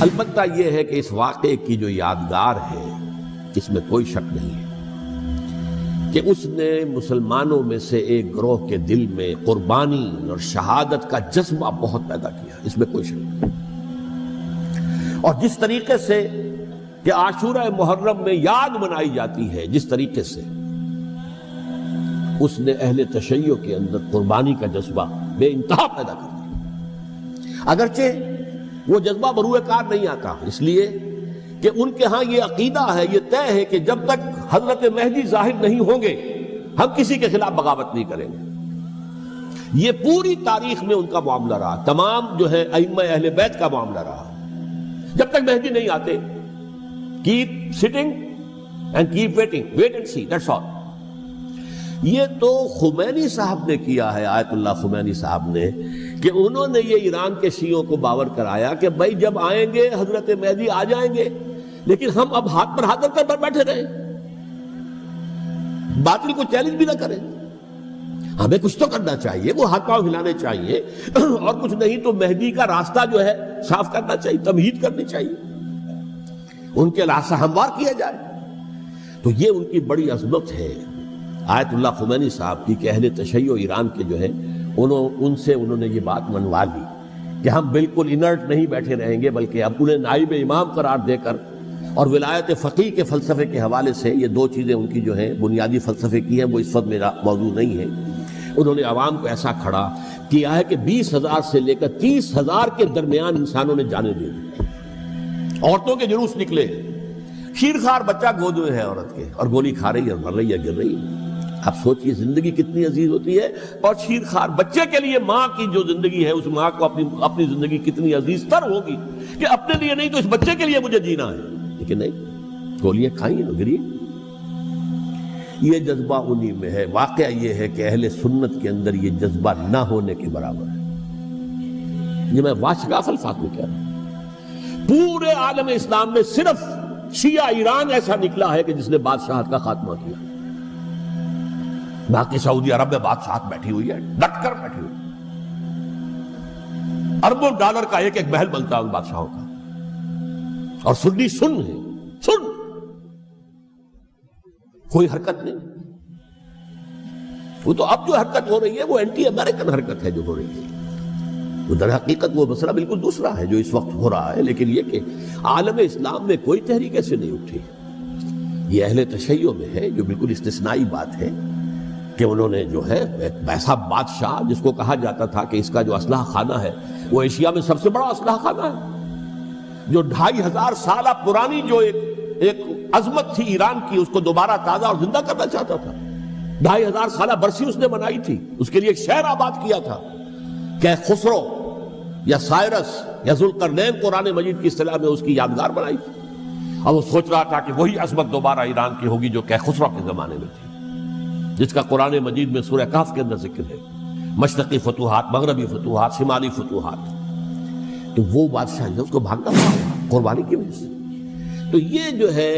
البتہ یہ ہے کہ اس واقعے کی جو یادگار ہے اس میں کوئی شک نہیں ہے کہ اس نے مسلمانوں میں سے ایک گروہ کے دل میں قربانی اور شہادت کا جذبہ بہت پیدا کیا، اس میں کوئی شک نہیں۔ اور جس طریقے سے کہ عاشورہ محرم میں یاد منائی جاتی ہے، جس طریقے سے اس نے اہل تشیع کے اندر قربانی کا جذبہ بے انتہا پیدا کر دیا، اگرچہ وہ جذبہ بروئے کار نہیں آتا، اس لیے کہ ان کے ہاں یہ عقیدہ ہے، یہ طے ہے کہ جب تک حضرت مہدی ظاہر نہیں ہوں گے ہم کسی کے خلاف بغاوت نہیں کریں گے۔ یہ پوری تاریخ میں ان کا معاملہ رہا، تمام جو ہے ائمہ اہل بیت کا معاملہ رہا، جب تک مہدی نہیں آتے keep sitting and keep waiting, wait and see, that's all۔ یہ تو خمینی صاحب نے کیا ہے، آیت اللہ خمینی صاحب نے، کہ انہوں نے یہ ایران کے شیعوں کو باور کرایا کہ بھائی جب آئیں گے حضرت مہدی آ جائیں گے، لیکن ہم اب ہاتھ پر ہاتھ رکھ کر بیٹھے رہیں، باطل کو چیلنج بھی نہ کریں، ہمیں کچھ تو کرنا چاہیے، وہ ہاتھ پاؤں ہلانے چاہیے، اور کچھ نہیں تو مہدی کا راستہ جو ہے صاف کرنا چاہیے، تمہید کرنی چاہیے، ان کے راستہ ہموار کیا جائے۔ تو یہ ان کی بڑی عظمت ہے آیت اللہ خمینی صاحب کی کہ اہل تشیع ایران کے جو ہے ان سے انہوں نے یہ بات منوا لی کہ ہم بالکل انرٹ نہیں بیٹھے رہیں گے، بلکہ اب انہیں نائب امام قرار دے کر اور ولایت فقیہ کے فلسفے کے حوالے سے، یہ دو چیزیں ان کی جو ہیں بنیادی فلسفے کی ہیں، وہ اس وقت میرا موضوع نہیں ہے، انہوں نے عوام کو ایسا کھڑا کیا ہے کہ 20,000 سے لے کر 30,000 کے درمیان انسانوں نے جانے دی، عورتوں کے جلوس نکلے، شیرخوار بچہ گود میں ہے عورت کے اور گولی کھا رہی ہے، مر رہی ہے، گر رہی ہے۔ آپ سوچئے زندگی کتنی عزیز ہوتی ہے، اور شیرخوار بچے کے لیے ماں کی جو زندگی ہے، اس ماں کو اپنی زندگی کتنی عزیز تر ہوگی کہ اپنے لیے نہیں تو اس بچے کے لیے مجھے جینا ہے، لیکن نہیں، گولیاں کھائیں گری۔ یہ جذبہ انہی میں ہے۔ واقعہ یہ ہے کہ اہل سنت کے اندر یہ جذبہ نہ ہونے کے برابر ہے۔ یہ میں واشگاف الفاظ میں کہہ رہا ہوں، پورے عالم اسلام میں صرف شیعہ ایران ایسا نکلا ہے کہ جس نے بادشاہت کا خاتمہ کیا، باقی سعودی عرب میں بادشاہت بیٹھی ہوئی ہے، ڈٹ کر بیٹھی ہوئی، اربوں ڈالر کا ایک ایک محل بنتا ہے ان بادشاہوں کا، اور سنی سن ہے، سن، کوئی حرکت نہیں۔ وہ تو اب جو حرکت ہو رہی ہے وہ اینٹی امریکن حرکت ہے جو ہو رہی ہے، وہ در حقیقت وہ مسئلہ بالکل دوسرا ہے جو اس وقت ہو رہا ہے، لیکن یہ کہ عالم اسلام میں کوئی تحریک ایسے نہیں اٹھی۔ یہ اہل تشیع میں ہے جو بالکل استثنائی بات ہے کہ انہوں نے جو ہے ایک ایسا بادشاہ جس کو کہا جاتا تھا کہ اس کا جو اسلحہ خانہ ہے وہ ایشیا میں سب سے بڑا اسلحہ خانہ ہے، جو 2500 سالہ پرانی جو ایک عظمت تھی ایران کی، اس کو دوبارہ تازہ اور زندہ کرنا چاہتا تھا۔ 2500 سالہ برسی اس نے منائی تھی، اس کے لیے ایک شہر آباد کیا تھا کہ خسرو یا سائرس یا ذوالقرنین قرآن مجید کی اصطلاح میں اس کی یادگار بنائی تھی، اور وہ سوچ رہا تھا کہ وہی عظمت دوبارہ ایران کی ہوگی جو کہ خسرو کے زمانے میں تھی، جس کا قرآن مجید میں سورہ کہف کے اندر ذکر ہے، مشرقی فتوحات، مغربی فتوحات، شمالی فتوحات۔ تو وہ بادشاہ ہے، اس کو بھاگنا پڑا قربانی کی وجہ سے۔ تو یہ جو ہے